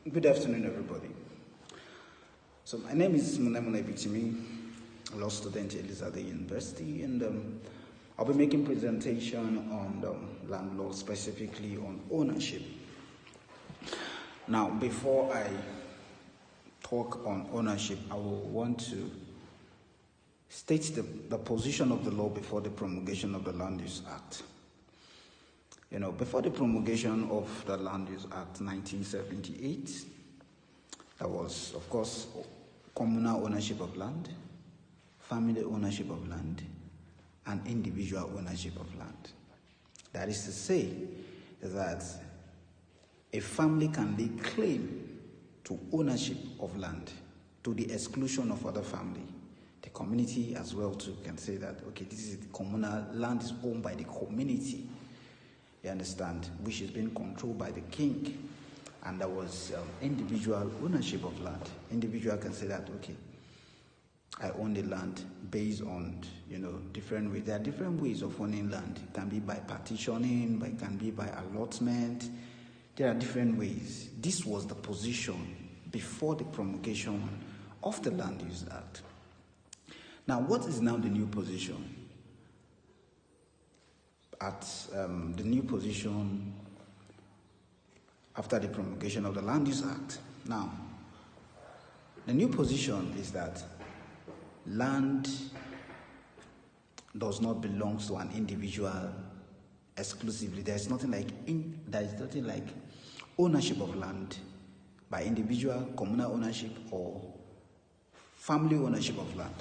Good afternoon, everybody. So my name is Munemune, Ebitimi, a law student at Elizade University, and I'll be making presentation on land law, specifically on ownership. Now, before I talk on ownership, I will want to state the position of the law before the promulgation of the Land Use Act. Before the promulgation of the Land Use Act 1978, there was, of course, communal ownership of land, family ownership of land, and individual ownership of land. That is to say that a family can lay claim to ownership of land to the exclusion of other family. The community as well too can say that, okay, this is the communal land is owned by the community. You understand, which is being controlled by the king, and there was individual ownership of land. Individual can say that, okay, I own the land based on different ways. There are different ways of owning land. It can be by partitioning, it can be by allotment. There are different ways. This was the position before the promulgation of the Land Use Act. Now, what is now the new position? At the new position after the promulgation of the Land Use Act. Now, the new position is that land does not belong to an individual exclusively. There is nothing like ownership of land by individual, communal ownership, or family ownership of land.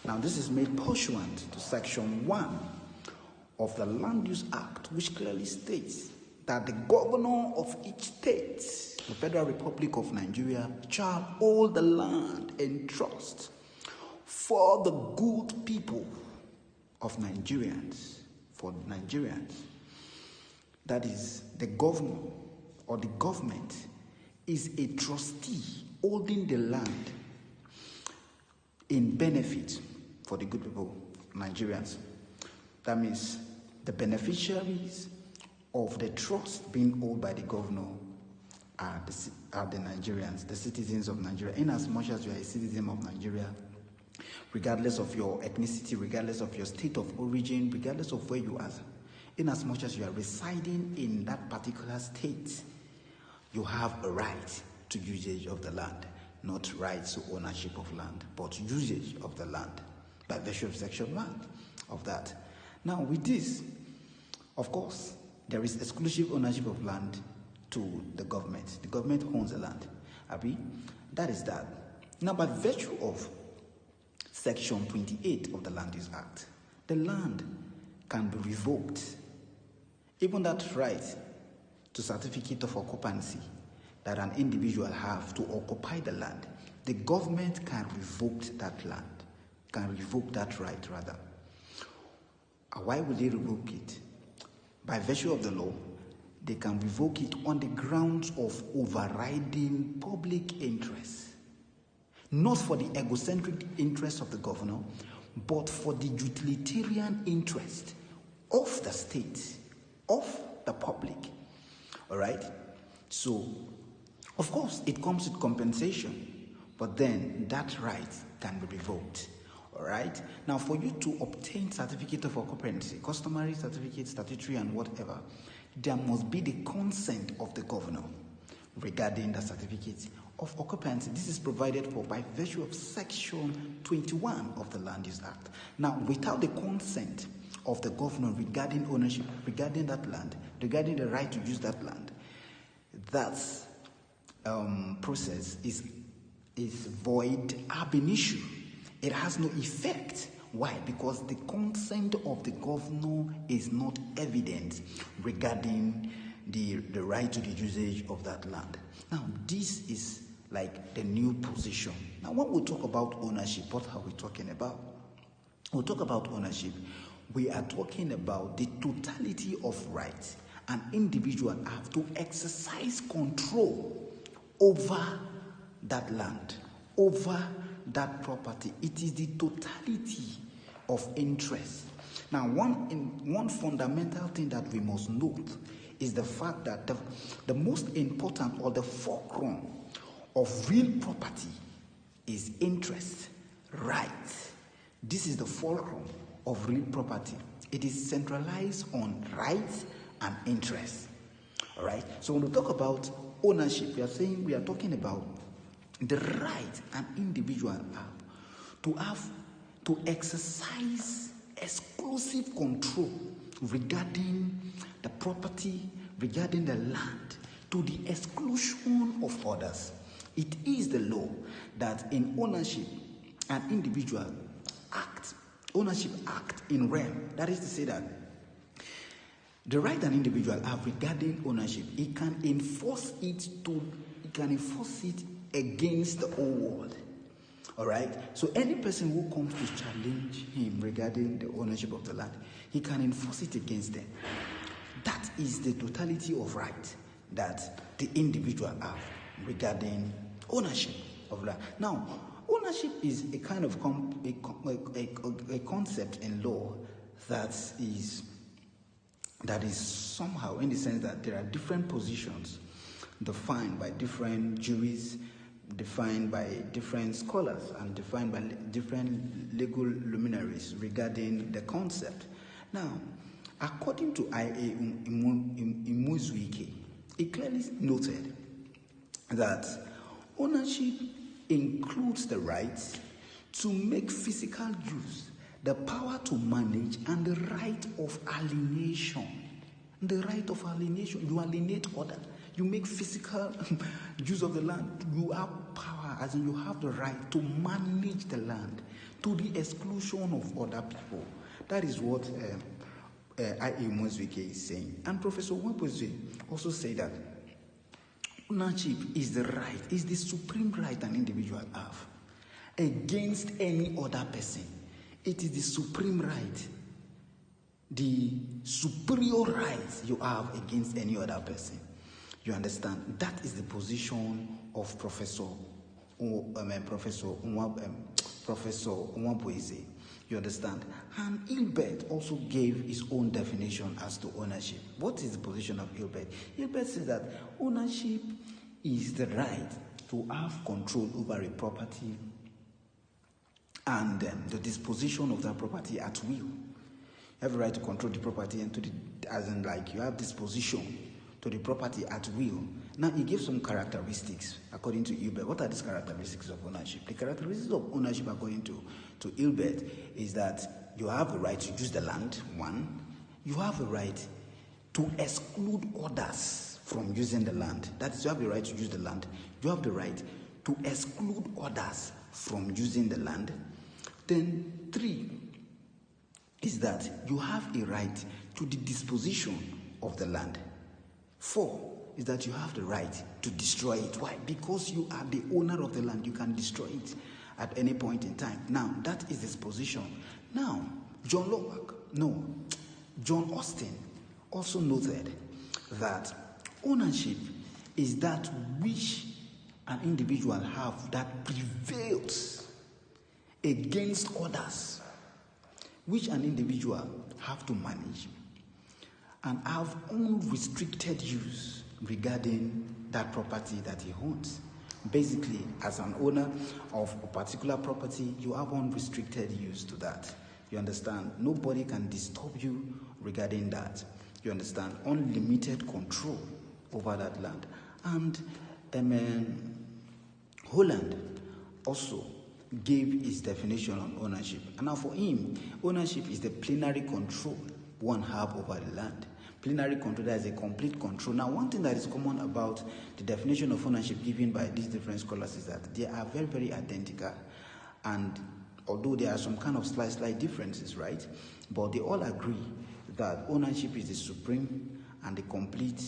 Now, this is made pursuant to Section 1 of the Land Use Act, which clearly states that the governor of each state, the Federal Republic of Nigeria, shall hold the land in trust for the good people of Nigerians, for Nigerians. That is, the governor or the government is a trustee holding the land in benefit for the good people, Nigerians. That means the beneficiaries of the trust being held by the governor are the Nigerians, the citizens of Nigeria. In as much as you are a citizen of Nigeria, regardless of your ethnicity, regardless of your state of origin, regardless of where you are, in as much as you are residing in that particular state, you have a right to usage of the land, not rights to ownership of land, but usage of the land by virtue of Section 1 of that. Now, with this, of course, there is exclusive ownership of land to the government. The government owns the land. Abi? That is that. Now, by virtue of Section 28 of the Land Use Act, the land can be revoked. Even that right to certificate of occupancy that an individual have to occupy the land, the government can revoke that land, can revoke that right rather. Why would they revoke it? By virtue of the law, they can revoke it on the grounds of overriding public interest. Not for the egocentric interest of the governor, but for the utilitarian interest of the state, of the public. All right? So, of course, it comes with compensation, but then that right can be revoked. All right. Now, for you to obtain certificate of occupancy, customary certificate, statutory, and whatever, there must be the consent of the governor regarding the certificate of occupancy. This is provided for by virtue of Section 21 of the Land Use Act. Now, without the consent of the governor regarding ownership, regarding that land, regarding the right to use that land, that process is void ab initio. It has no effect. Why? Because the consent of the governor is not evident regarding the right to the usage of that land. Now, this is like the new position. Now, when we talk about ownership, what are we talking about? When we talk about ownership, we are talking about the totality of rights an individual have to exercise control over that land, over that property. It is the totality of interest. Now, one fundamental thing that we must note is the fact that the most important or the fulcrum of real property is interest, right. This is the fulcrum of real property. It is centralized on rights and interest. All right. So when we talk about ownership, we are talking about the right an individual to exercise exclusive control regarding the property, regarding the land, to the exclusion of others. It is the law that in ownership, an individual ownership act in realm. That is to say that the right an individual have regarding ownership, he can enforce it against the whole world. All right. So any person who comes to challenge him regarding the ownership of the land, he can enforce it against them. That is the totality of right that the individual have regarding ownership of land. Now, ownership is a kind of a concept in law that is somehow, in the sense that there are different positions defined by different juries, defined by different scholars, and defined by different legal luminaries regarding the concept. Now, according to I.A. Imuzuike, it clearly noted that ownership includes the right to make physical use, the power to manage, and the right of alienation. The right of alienation. You alienate other. You make physical use of the land. You have power, as in you have the right to manage the land to the exclusion of other people. That is what I.A. Imuzuike is saying. And Professor Wapozwe also said that ownership is the right, is the supreme right an individual have against any other person. It is the supreme right, the superior right you have against any other person. You understand? That is the position of Professor Nwabweze. You understand? And Hilbert also gave his own definition as to ownership. What is the position of Hilbert? Hilbert says that ownership is the right to have control over a property and the disposition of that property at will. You have a right to control the property and you have disposition to the property at will. Now, he gives some characteristics according to Hilbert. What are these characteristics of ownership? The characteristics of ownership according to Hilbert is that you have the right to use the land, one. You have the right to exclude others from using the land. That is, you have the right to use the land. You have the right to exclude others from using the land. Then 3 is that you have a right to the disposition of the land. 4 is that you have the right to destroy it. Why? Because you are the owner of the land. You can destroy it at any point in time. Now, that is his position. Now, John Austin also noted that ownership is that which an individual have that prevails against others, which an individual have to manage and have unrestricted use regarding that property that he owns. Basically, as an owner of a particular property, you have unrestricted use to that. You understand? Nobody can disturb you regarding that. You understand? Unlimited control over that land. And Holland also gave his definition on ownership. And now for him, ownership is the plenary control one have over the land. Plenary control, that is a complete control. Now, one thing that is common about the definition of ownership given by these different scholars is that they are very, very identical. And although there are some kind of slight differences, right? But they all agree that ownership is the supreme and the complete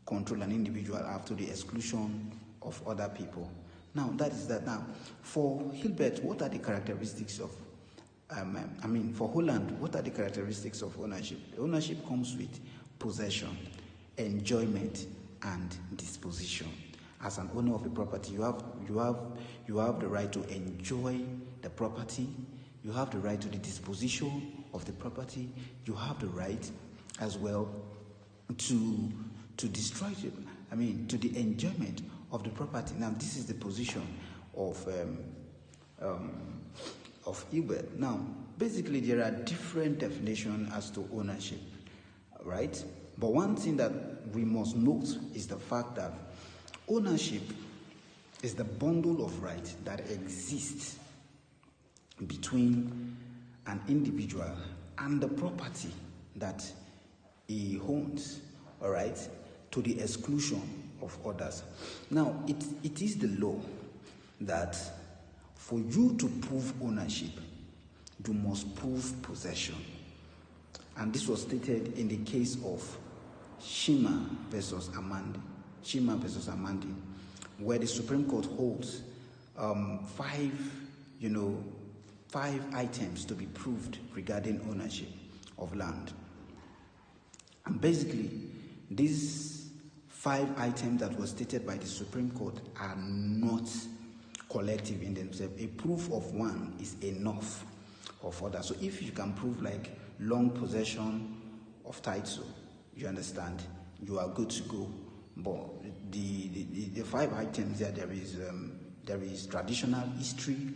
control an individual have to the exclusion of other people. Now, that is that. Now, for Hilbert, what are the characteristics of for Holland, what are the characteristics of ownership? Ownership comes with possession, enjoyment, and disposition. As an owner of a property, you have the right to enjoy the property. You have the right to the disposition of the property. You have the right as well to destroy it. I mean, to the enjoyment of the property. Now, this is the position of Ebert. Now, basically, there are different definitions as to ownership, right? But one thing that we must note is the fact that ownership is the bundle of rights that exists between an individual and the property that he owns, all right, to the exclusion of others. Now, it is the law that for you to prove ownership, you must prove possession. And this was stated in the case of Shima versus Amandi, where the Supreme Court holds five items to be proved regarding ownership of land. And basically, these 5 items that were stated by the Supreme Court are not collective in themselves. A proof of one is enough of others. So if you can prove like long possession of title, you understand, you are good to go. But the 5 items there is traditional history,